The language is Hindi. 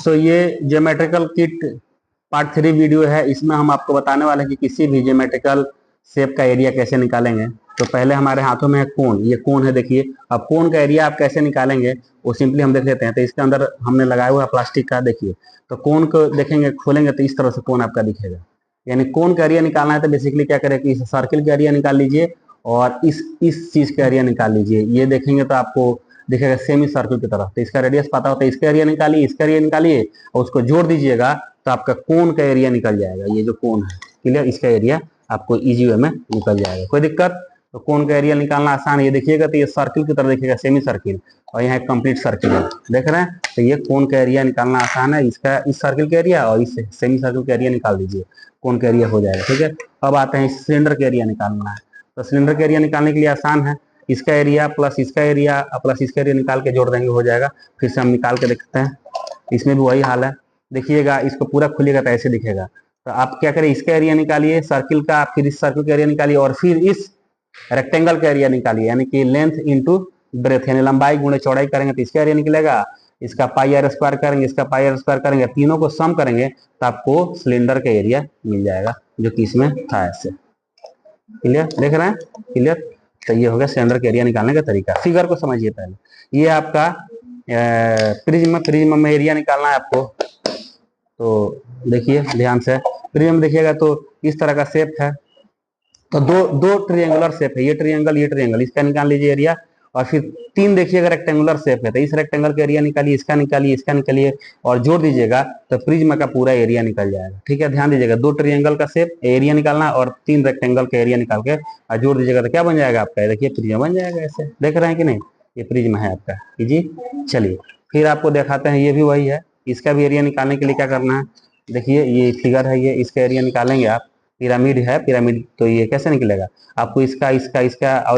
सो ये ज्योमेट्रिकल किट पार्ट 3 वीडियो है। इसमें हम आपको बताने वाले हैं कि किसी भी ज्योमेट्रिकल शेप का एरिया कैसे निकालेंगे। तो पहले हमारे हाथों में है कोन, ये कोन है देखिए। अब कोन का एरिया आप कैसे निकालेंगे वो सिंपली हम देख लेते हैं। तो इसके अंदर हमने लगाया हुआ प्लास्टिक का, देखिए। तो कोन को देखेंगे, खोलेंगे तो इस तरह से कोन आपका दिखेगा। यानी कोन का एरिया निकालना है तो बेसिकली क्या करें कि इस सर्किल का एरिया निकाल लीजिए और इस चीज का एरिया निकाल लीजिए। ये देखेंगे तो आपको दिखेगा सेमी सर्किल की तरफ। तो इसका रेडियस पता होता है, इसका एरिया निकालिए, इसका एरिया निकालिए और उसको जोड़ दीजिएगा तो आपका कोन का एरिया निकल जाएगा। ये जो कोन है, क्लियर, इसका एरिया आपको इजी वे में निकल जाएगा। कोई दिक्कत? तो कोन का एरिया निकालना आसान है। ये देखिएगा तो ये सर्किल की तरह देखिएगा, सेमी सर्किल, और यहाँ कंप्लीट सर्किल है, देख रहे हैं। तो ये कोन का एरिया निकालना आसान है। इसका इस सर्किल का एरिया और इस सेमी सर्किल का एरिया निकाल दीजिए, कोन का एरिया हो जाएगा। ठीक है, अब आते हैं सिलेंडर का एरिया निकालना है। तो सिलेंडर का एरिया निकालने के लिए आसान है, इसका एरिया प्लस इसका एरिया प्लस इसका एरिया निकाल के जोड़ देंगे, हो जाएगा। फिर से हम निकाल के देखते हैं, इसमें भी वही हाल है। देखिएगा, इसको पूरा खुलिएगा तो ऐसे दिखेगा। तो आप क्या करें, इसका एरिया निकालिए सर्किल का, फिर इस सर्किल का एरिया निकालिए और फिर इस रेक्टेंगल का एरिया निकालिए, यानी कि लेंथ इंटू ब्रेथ, यानी लंबाई गुणे चौड़ाई करेंगे तो इसका एरिया निकलेगा। इसका पाई आर स्क्वायर करेंगे, इसका पाई आर स्क्वायर करेंगे, तीनों को सम करेंगे तो आपको सिलेंडर का एरिया मिल जाएगा, जो कि इसमें था ऐसे। क्लियर, देख रहे हैं? क्लियर। तो ये हो गया सिलेंडर का एरिया निकालने का तरीका। फिगर को समझिए पहले। ये आपका प्रिज्म में एरिया निकालना है आपको। तो देखिए ध्यान से, प्रिज्म देखिएगा तो इस तरह का शेप है। तो दो ट्रायंगुलर शेप है, ये ट्रायंगल, इसका निकाल लीजिए एरिया। और फिर तीन देखिएगा रेक्टेंगुलर शेप है, तो इस रेक्टेंगल का एरिया निकालिए, इसका निकालिए, इसका निकालिए और जोड़ दीजिएगा तो प्रिज्म का पूरा एरिया निकल जाएगा। ठीक है, ध्यान दीजिएगा, दो ट्रायंगल का शेप एरिया निकालना और तीन रेक्टेंगल का एरिया निकाल के और जोड़ दीजिएगा तो क्या बन जाएगा आपका, देखिए प्रिज्म बन जाएगा। ऐसे देख रहे हैं कि नहीं, ये प्रिज्म है आपका। जी चलिए, फिर आपको दिखाते हैं, ये भी वही है। इसका भी एरिया निकालने के लिए क्या करना है, देखिए ये फिगर है, ये इसका एरिया निकालेंगे आप। पिरामिड है, पिरामिड, तो ये कैसे निकलेगा आपको, इसका इसका इसका और